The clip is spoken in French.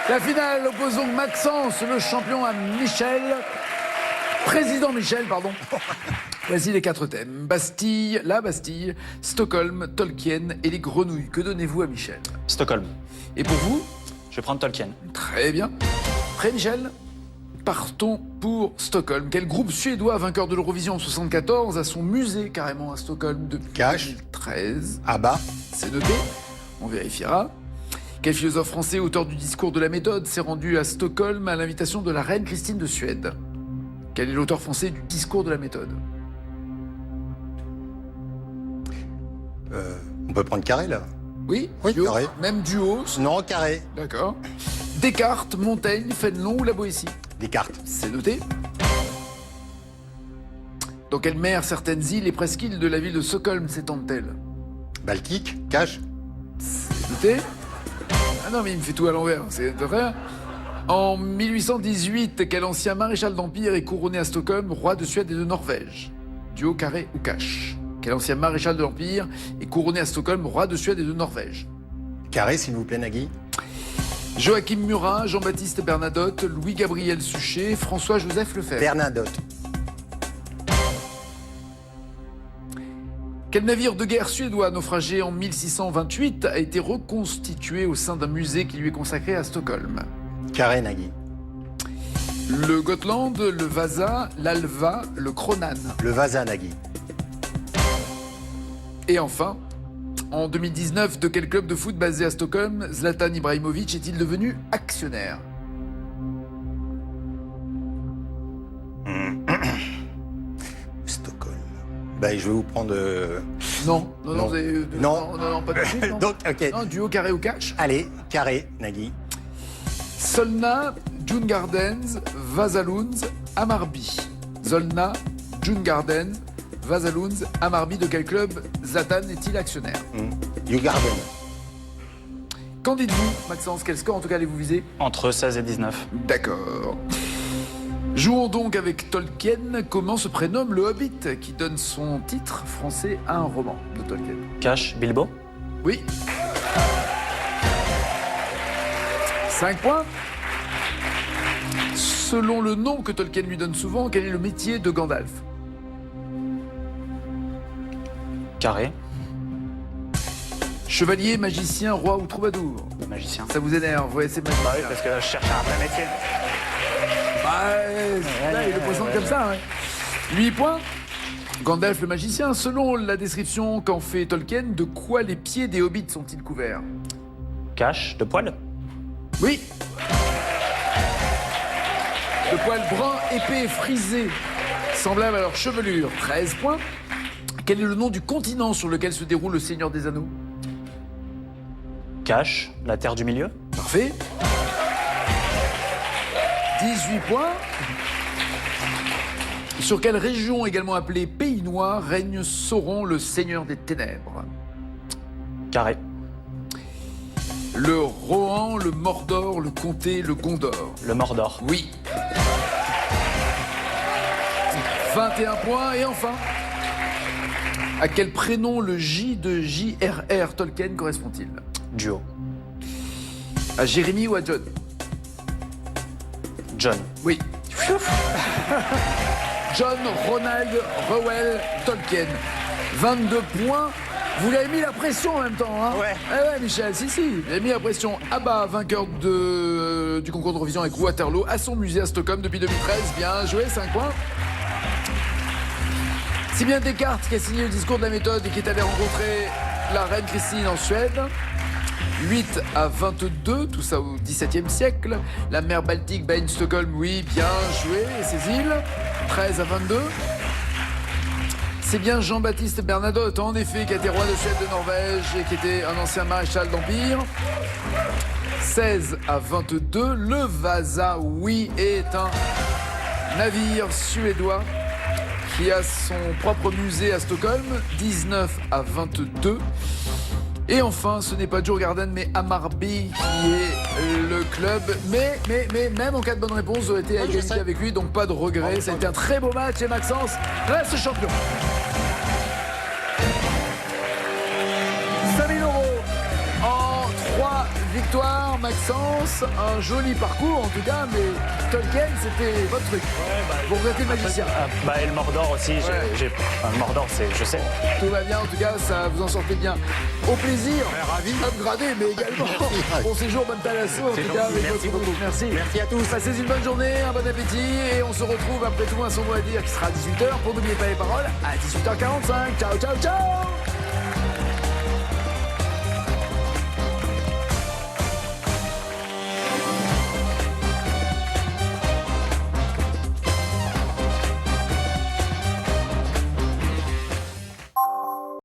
La finale oppose donc Maxence, le champion, à Michel. Président Michel, pardon. Voici les 4 thèmes. Bastille, la Bastille, Stockholm, Tolkien et les grenouilles. Que donnez-vous à Michel? Stockholm. Et pour vous? Je vais prendre Tolkien. Très bien. Prêt, Michel? Partons pour Stockholm. Quel groupe suédois, vainqueur de l'Eurovision en 74, a son musée carrément à Stockholm depuis Cash. 2013? Abba. C'est noté, on vérifiera. Quel philosophe français, auteur du discours de la méthode, s'est rendu à Stockholm à l'invitation de la reine Christine de Suède? Quel est l'auteur français du discours de la méthode? On peut prendre Carré, là? Oui, Oui, duo, Carré. même duo. Non, Carré. D'accord. Descartes, Montaigne, Fénelon ou la Boétie? Descartes. C'est noté. Dans quelle mer certaines îles et presqu'îles de la ville de Stockholm s'étendent-elles? Baltique. Cash. C'est noté. Ah non, mais il me fait tout à l'envers, c'est vrai. En 1818, quel ancien maréchal d'Empire est couronné à Stockholm, roi de Suède et de Norvège? Duo, carré ou cash? Quel ancien maréchal de l'Empire est couronné à Stockholm, roi de Suède et de Norvège? Carré, s'il vous plaît, Nagui. Joachim Murat, Jean-Baptiste Bernadotte, Louis-Gabriel Suchet, François-Joseph Lefebvre. Bernadotte. Quel navire de guerre suédois naufragé en 1628 a été reconstitué au sein d'un musée qui lui est consacré à Stockholm? Carré, Nagui. Le Gotland, le Vasa, l'Alva, le Kronan. Le Vasa, Nagui. Et enfin, en 2019, de quel club de foot basé à Stockholm Zlatan Ibrahimovic est-il devenu actionnaire? Stockholm. Ben, je vais vous prendre... Non, non, non, Non. vous avez- Non. non, pas de suite, non. Donc, ok. Non, duo, carré ou cash? Allez, Carré, Nagui. Solna, Dune Gardens, Vasalunds, Amarby. Zolna, Dune Gardens, Vasalunds, Amarby. De quel club Zlatan est-il actionnaire? Djurgården. Qu'en dites-vous, Maxence? Quel score en tout cas allez-vous viser? Entre 16 et 19. D'accord. Jouons donc avec Tolkien. Comment se prénomme le Hobbit qui donne son titre français à un roman de Tolkien? Cash, Bilbo. Oui. 5 points. Selon le nom que Tolkien lui donne souvent, quel est le métier de Gandalf? Carré. Chevalier, magicien, roi ou troubadour? Magicien. Ça vous énerve, ouais, c'est magicien. Bah oui, parce que je cherche un vrai métier. Là, il le présente comme ça, ouais. 8 points. Gandalf le magicien, selon la description qu'en fait Tolkien, de quoi les pieds des hobbits sont-ils couverts? Cash, de poil. Oui. De poils bruns, épais, frisés, semblables à leur chevelure. 13 points. Quel est le nom du continent sur lequel se déroule le Seigneur des Anneaux? Cash, la terre du milieu. Parfait. 18 points. Sur quelle région, également appelée Pays Noir, règne Sauron, le Seigneur des Ténèbres? Carré. Le Rohan, le Mordor, le Comté, le Gondor. Le Mordor. Oui. 21 points. Et enfin, à quel prénom le J de J.R.R. Tolkien correspond-il? Duo. À Jérémie ou à John? John. Oui. John Ronald Reuel Tolkien. 22 points. Vous lui avez mis la pression en même temps, hein? Ouais. Eh ouais, Michel, si. Vous avez mis la pression. Abba, vainqueur du concours d'Eurovision avec Waterloo, à son musée à Stockholm depuis 2013. Bien joué, 5 points. C'est bien Descartes qui a signé le discours de la méthode et qui est allé rencontrer la reine Christine en Suède. 8-22, tout ça au XVIIe siècle. La mer Baltique baigne Stockholm, oui, bien joué, et ses îles. 13-22. C'est bien Jean-Baptiste Bernadotte, en effet, qui a été roi de Suède, de Norvège et qui était un ancien maréchal d'Empire. 16-22. Le Vasa, oui, est un navire suédois qui a son propre musée à Stockholm. 19-22. Et enfin, ce n'est pas Djurgården, mais Amarby qui est le club. Mais même en cas de bonne réponse, vous aurez été à égalité avec lui, donc pas de regret. Ça a été un très beau match et Maxence reste champion. 5 000 € en 3 victoires. victoire, Maxence. Un joli parcours en tout cas, mais Tolkien, c'était votre truc. Vous regrettez le magicien. Et le Mordor aussi, le Mordor, je sais. Tout va bien, en tout cas, ça vous en sortez bien. Au plaisir, ravi. upgradé, mais également bon séjour, bonne thalasso, en tout cas, avec Merci votre beaucoup. groupe. Merci. Merci à tous. Passez une bonne journée, un bon appétit, et on se retrouve après tout un son mot à dire qui sera à 18h pour n'oubliez pas les paroles à 18h45. Ciao, ciao, ciao.